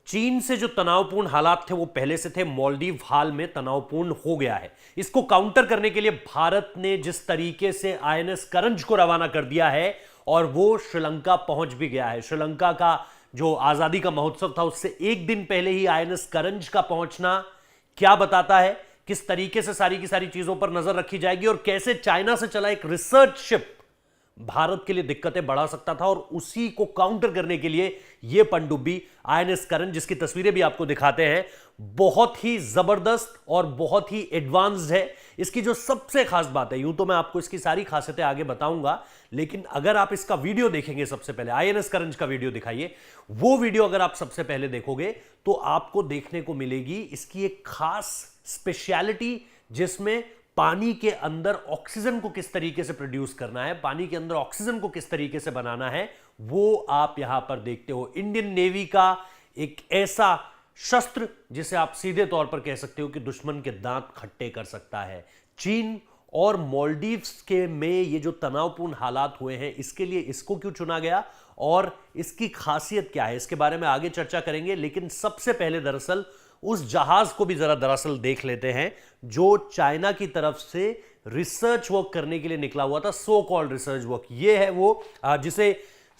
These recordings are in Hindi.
चीन से जो तनावपूर्ण हालात थे वो पहले से थे, मालदीव हाल में तनावपूर्ण हो गया है। इसको काउंटर करने के लिए भारत ने जिस तरीके से आईएनएस करंज को रवाना कर दिया है और वो श्रीलंका पहुंच भी गया है। श्रीलंका का जो आजादी का महोत्सव था उससे एक दिन पहले ही आईएनएस करंज का पहुंचना क्या बताता है, किस तरीके से सारी की सारी चीजों पर नजर रखी जाएगी और कैसे चाइना से चला एक रिसर्च शिप भारत के लिए दिक्कतें बढ़ा सकता था। और उसी को काउंटर करने के लिए यह पनडुब्बी आईएनएस करंज, जिसकी तस्वीरें भी आपको दिखाते हैं, बहुत ही जबरदस्त और बहुत ही एडवांस्ड है। इसकी जो सबसे खास बात है, यूं तो मैं आपको इसकी सारी खासियतें आगे बताऊंगा, लेकिन अगर आप इसका वीडियो देखेंगे, सबसे पहले आईएनएस करंज का वीडियो दिखाइए, वो वीडियो अगर आप सबसे पहले देखोगे तो आपको देखने को मिलेगी इसकी एक खास स्पेशलिटी, जिसमें पानी के अंदर ऑक्सीजन को किस तरीके से प्रोड्यूस करना है, पानी के अंदर ऑक्सीजन को किस तरीके से बनाना है, वो आप यहां पर देखते हो। इंडियन नेवी का एक ऐसा शस्त्र जिसे आप सीधे तौर पर कह सकते हो कि दुश्मन के दांत खट्टे कर सकता है। चीन और मालदीव्स के में ये जो तनावपूर्ण हालात हुए हैं, इसके लिए इसको क्यों चुना गया और इसकी खासियत क्या है, इसके बारे में आगे चर्चा करेंगे। लेकिन सबसे पहले दरअसल उस जहाज को भी जरा दरअसल देख लेते हैं जो चाइना की तरफ से रिसर्च वर्क करने के लिए निकला हुआ था, सो कॉल्ड रिसर्च वर्क। ये है वो जिसे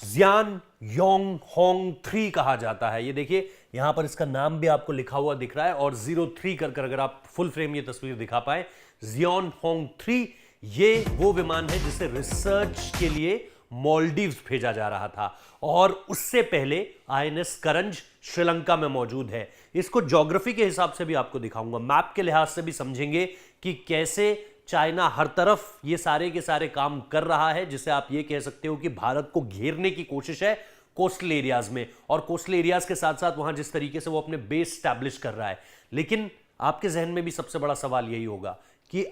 जियान योंग होंग 3 कहा जाता है। ये देखिए यहां पर इसका नाम भी आपको लिखा हुआ दिख रहा है और 03 कर अगर आप फुल फ्रेम ये तस्वीर दिखा पाए, जियान होंग 3 ये वो विमान है जिसे रिसर्च के लिए मालदीव्स भेजा जा रहा था और उससे पहले आईएनएस करंज श्रीलंका में मौजूद है। इसको ज्योग्राफी के हिसाब से भी आपको दिखाऊंगा, मैप के लिहाज से भी समझेंगे कि कैसे चाइना हर तरफ ये सारे के सारे काम कर रहा है, जिसे आप ये कह सकते हो कि भारत को घेरने की कोशिश है कोस्टल एरियाज में, और कोस्टल एरियाज के साथ साथ वहां जिस तरीके से वो अपने बेस स्टैब्लिश कर रहा है। लेकिन आपके जहन में भी सबसे बड़ा सवाल यही होगा कि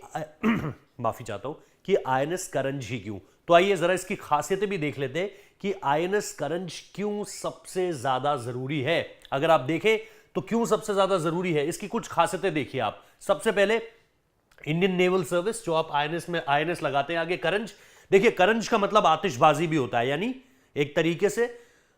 माफी चाहता हूं कि आईएनएस करंज ही क्यों। तो आइए जरा इसकी खासियतें भी देख लेते हैं कि आईएनएस करंज क्यों सबसे ज्यादा जरूरी है। अगर आप देखें तो क्यों सबसे ज्यादा जरूरी है, इसकी कुछ खासियतें देखिए आप। सबसे पहले इंडियन नेवल सर्विस, जो आप आईएनएस में आईएनएस लगाते हैं आगे करंज, देखिए करंज का मतलब आतिशबाजी भी होता है, यानी एक तरीके से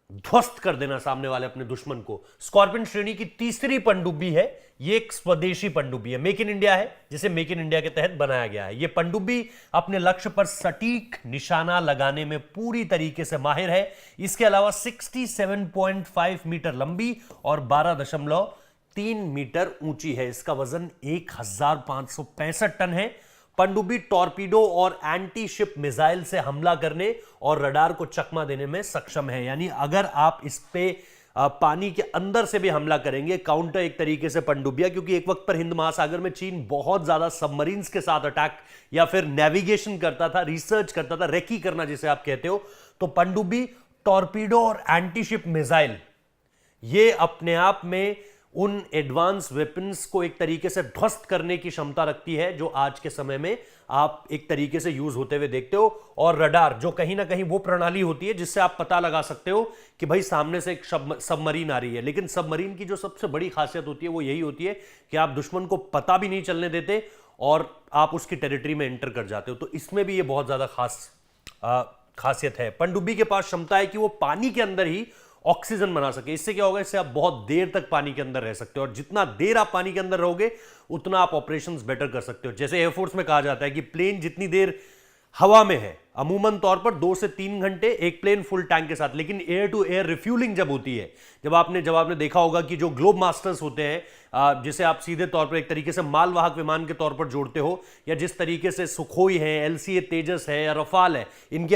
ध्वस्त कर देना सामने वाले अपने दुश्मन को। स्कॉर्पियन श्रेणी की तीसरी पनडुब्बी है, ये एक स्वदेशी पनडुब्बी है, मेक इन इंडिया है, जिसे मेक इन इंडिया के तहत बनाया गया है। ये पनडुब्बी अपने लक्ष्य पर सटीक निशाना लगाने में पूरी तरीके से माहिर है। इसके अलावा 67.5 मीटर लंबी और 12.3 मीटर ऊंची है। इसका वजन 1565 टन है। पनडुब्बी टॉर्पीडो और एंटी शिप मिसाइल से हमला करने और रडार को चकमा देने में सक्षम है। यानी अगर आप इस पे पानी के अंदर से भी हमला करेंगे, काउंटर एक तरीके से पनडुब्बियां, क्योंकि एक वक्त पर हिंद महासागर में चीन बहुत ज्यादा सबमरीन्स के साथ अटैक या फिर नेविगेशन करता था, रिसर्च करता था, रेकी करना जिसे आप कहते हो। तो पनडुब्बी, टॉर्पीडो और एंटी शिप मिसाइल, ये अपने आप में उन एडवांस वेपन्स को एक तरीके से ध्वस्त करने की क्षमता रखती है, जो आज के समय में आप एक तरीके से यूज होते हुए देखते हो। और रडार, जो कहीं ना कहीं वो प्रणाली होती है जिससे आप पता लगा सकते हो कि भाई सामने से एक सबमरीन आ रही है। लेकिन सबमरीन की जो सबसे बड़ी खासियत होती है वो यही होती है कि आप दुश्मन को पता भी नहीं चलने देते और आप उसकी टेरिटरी में एंटर कर जाते हो। तो इसमें भी ये बहुत ज्यादा खासियत है। पनडुब्बी के पास क्षमता है कि वो पानी के अंदर ही ऑक्सीजन बना सके। इससे क्या होगा, इससे आप बहुत देर तक पानी के अंदर रह सकते हो, और जितना देर आप पानी के अंदर रहोगे उतना आप ऑपरेशंस बेटर कर सकते हो। जैसे एयरफोर्स में कहा जाता है कि प्लेन जितनी देर हवा में है, अमूमन तौर पर 2 से 3 घंटे एक प्लेन फुल टैंक के साथ, लेकिन एयर टू एयर रिफ्यूलिंग जब होती है, जब आपने देखा होगा कि जो ग्लोब मास्टर्स होते हैं, जिसे आप सीधे तौर पर एक तरीके से मालवाहक विमान के तौर पर जोड़ते हो, या जिस तरीके से सुखोई है, एलसीए तेजस है या रफाल है, इनके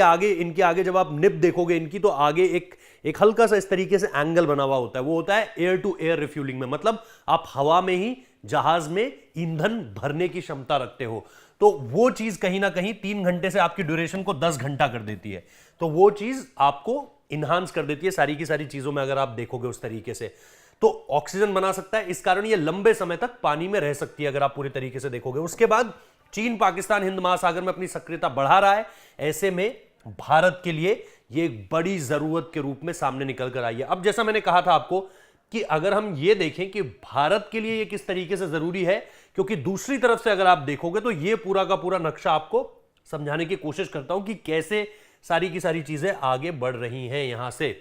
आगे जब आप निब देखोगे इनकी, तो आगे एक हल्का सा इस तरीके से एंगल बना हुआ होता है। वो होता है एयर टू एयर रिफ्यूलिंग में, मतलब आप हवा में ही जहाज में ईंधन भरने की क्षमता रखते हो। तो वो चीज कहीं ना कहीं 3 घंटे से आपकी ड्यूरेशन को 10 घंटा कर देती है। तो वो चीज आपको इन्हांस कर देती है सारी की सारी चीजों में, अगर आप देखोगे उस तरीके से। तो ऑक्सीजन बना सकता है, इस कारण ये लंबे समय तक पानी में रह सकती है अगर आप पूरी तरीके से देखोगे। उसके बाद चीन, पाकिस्तान हिंद महासागर में अपनी सक्रियता बढ़ा रहा है। ऐसे में भारत के लिए ये एक बड़ी जरूरत के रूप में सामने निकल कर आई है। अब जैसा मैंने कहा था आपको कि अगर हम ये देखें कि भारत के लिए ये किस तरीके से जरूरी है, क्योंकि दूसरी तरफ से अगर आप देखोगे तो ये पूरा का पूरा नक्शा आपको समझाने की कोशिश करता हूं कि कैसे सारी की सारी चीजें आगे बढ़ रही हैं। यहां से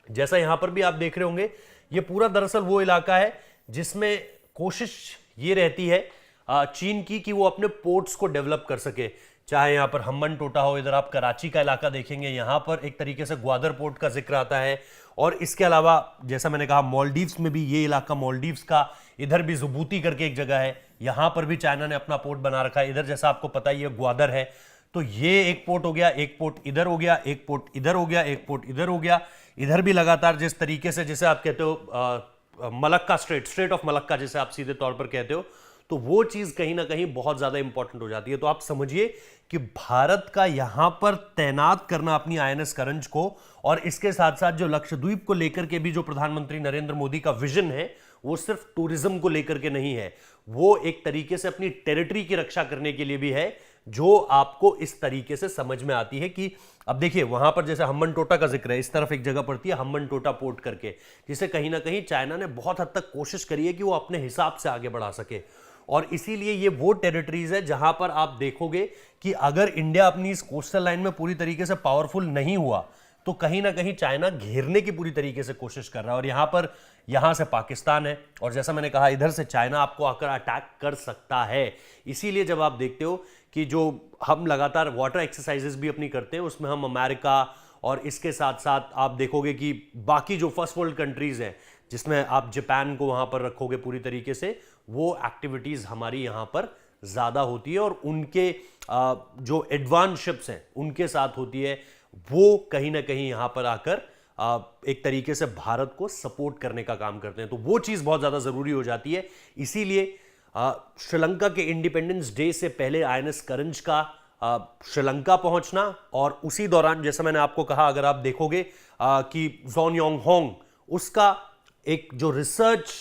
जैसा यहां पर भी आप देख रहे होंगे ये पूरा दरअसल वो इलाका है जिसमें कोशिश ये रहती है चीन की कि वो अपने पोर्ट्स को डेवलप कर सके। चाहे यहां पर हम्बन टोटा हो, इधर आप कराची का इलाका देखेंगे, यहां पर एक तरीके से ग्वादर पोर्ट का जिक्र आता है। और इसके अलावा जैसा मैंने कहा मालदीव्स में भी ये इलाका, मालदीव्स का इधर भी जुबूती करके एक जगह है, यहां पर भी चाइना ने अपना पोर्ट बना रखा है। इधर जैसा आपको पता ही है ग्वादर है, तो ये एक पोर्ट हो गया, एक पोर्ट इधर हो गया, एक पोर्ट इधर हो गया, एक पोर्ट इधर हो गया। इधर भी लगातार जिस तरीके से, जैसे आप कहते हो मलक्का स्ट्रेट ऑफ मलक्का जिसे आप सीधे तौर पर कहते हो, तो वो चीज कहीं ना कहीं बहुत ज्यादा इंपॉर्टेंट हो जाती है। तो आप समझिए कि भारत का यहां पर तैनात करना अपनी आईएनएस करंज को, और इसके साथ साथ जो लक्षद्वीप को लेकर के भी जो प्रधानमंत्री नरेंद्र मोदी का विजन है, वो सिर्फ टूरिज्म को लेकर के नहीं है, वो एक तरीके से अपनी टेरिटरी की रक्षा करने के लिए भी है, जो आपको इस तरीके से समझ में आती है कि अब देखिए वहां पर जैसे हम्बन टोटा का जिक्र है, इस तरफ एक जगह पड़ती है हम्बन टोटा पोर्ट करके, जिसे कहीं ना कहीं चाइना ने बहुत हद तक कोशिश करी है कि वो अपने हिसाब से आगे बढ़ा सके। और इसीलिए ये वो टेरिटरीज है जहां पर आप देखोगे कि अगर इंडिया अपनी इस कोस्टल लाइन में पूरी तरीके से पावरफुल नहीं हुआ तो कहीं ना कहीं चाइना घेरने की पूरी तरीके से कोशिश कर रहा है। और यहां से पाकिस्तान है, और जैसा मैंने कहा इधर से चाइना आपको आकर अटैक कर सकता है। इसीलिए जब आप देखते हो कि जो हम लगातार वाटर एक्सरसाइजेस भी अपनी करते हैं, उसमें हम अमेरिका और इसके साथ साथ आप देखोगे कि बाकी जो फर्स्ट वर्ल्ड कंट्रीज हैं, जिसमें आप जापान को वहां पर रखोगे पूरी तरीके से, वो एक्टिविटीज हमारी यहां पर ज्यादा होती है, और उनके जो एडवांस शिप्स हैं उनके साथ होती है, वो कहीं ना कहीं यहां पर आकर एक तरीके से भारत को सपोर्ट करने का काम करते हैं। तो वो चीज बहुत ज्यादा जरूरी हो जाती है। इसीलिए श्रीलंका के इंडिपेंडेंस डे से पहले आईएनएस करंज का श्रीलंका पहुंचना, और उसी दौरान जैसा मैंने आपको कहा, अगर आप देखोगे कि जॉन योंग होंग उसका एक जो रिसर्च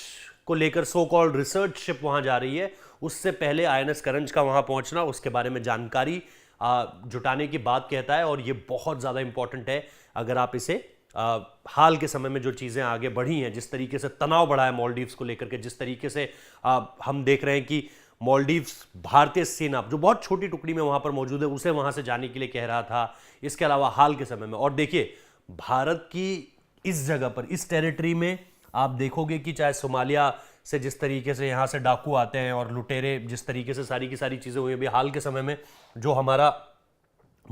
को लेकर सो कॉल्ड रिसर्च शिप वहां जा रही है, उससे पहले आईएनएस करंज का वहां पहुंचना, उसके बारे में जानकारी जुटाने की बात कहता है। और ये बहुत ज्यादा इंपॉर्टेंट है अगर आप इसे हाल के समय में जो चीजें आगे बढ़ी हैं, जिस तरीके से तनाव बढ़ा है मालदीव्स को लेकर के, जिस तरीके से हम देख रहे हैं कि मालदीव्स भारतीय सेना जो बहुत छोटी टुकड़ी में वहां पर मौजूद है, उसे वहां से जाने के लिए कह रहा था। इसके अलावा हाल के समय में, और देखिए भारत की इस जगह पर, इस टेरिटरी में आप देखोगे कि चाहे सोमालिया से जिस तरीके से यहां से डाकू आते हैं और लुटेरे, जिस तरीके से सारी की सारी चीजें हुई, अभी हाल के समय में जो हमारा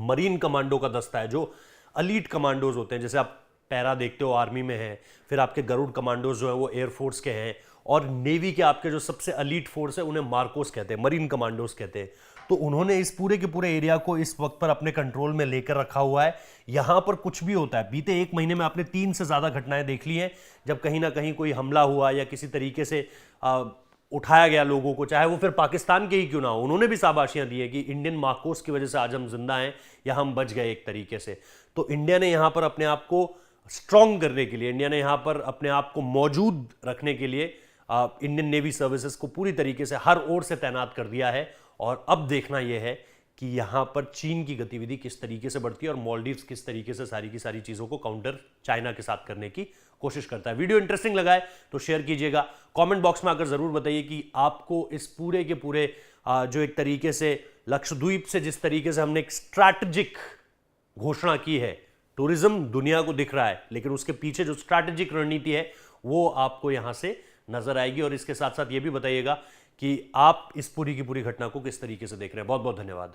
मरीन कमांडो का दस्ता है, जो अलीट कमांडोज होते हैं, जैसे आप पैरा देखते हो आर्मी में है, फिर आपके गरुड़ कमांडोज जो है वो एयरफोर्स के हैं, और नेवी के आपके जो सबसे अलीट फोर्स है उन्हें मार्कोस कहते हैं, मरीन कमांडोज कहते हैं। तो उन्होंने इस पूरे के पूरे एरिया को इस वक्त पर अपने कंट्रोल में लेकर रखा हुआ है। यहां पर कुछ भी होता है, बीते एक महीने में आपने 3 से ज्यादा घटनाएं देख ली हैं, जब कहीं ना कहीं कोई हमला हुआ या किसी तरीके से उठाया गया लोगों को, चाहे वो फिर पाकिस्तान के ही क्यों ना हो, उन्होंने भी शाबाशियां दी है कि इंडियन मार्कोस की वजह से आज हम जिंदा हैं या हम बच गए एक तरीके से। तो इंडिया ने यहां पर अपने आप को स्ट्रांग करने के लिए, इंडिया ने यहां पर अपने आप को मौजूद रखने के लिए इंडियन नेवी सर्विसेज को पूरी तरीके से हर ओर से तैनात कर दिया है। और अब देखना यह है कि यहां पर चीन की गतिविधि किस तरीके से बढ़ती है और मालदीव्स किस तरीके से सारी की सारी चीजों को काउंटर चाइना के साथ करने की कोशिश करता है। वीडियो इंटरेस्टिंग लगा है तो शेयर कीजिएगा, कमेंट बॉक्स में आकर जरूर बताइए कि आपको इस पूरे के पूरे जो एक तरीके से लक्षद्वीप से जिस तरीके से हमने एक स्ट्रैटेजिक घोषणा की है, टूरिज्म दुनिया को दिख रहा है, लेकिन उसके पीछे जो स्ट्रैटेजिक रणनीति है वो आपको यहां से नजर आएगी। और इसके साथ साथ ये भी बताइएगा कि आप इस पूरी की पूरी घटना को किस तरीके से देख रहे हैं। बहुत बहुत धन्यवाद।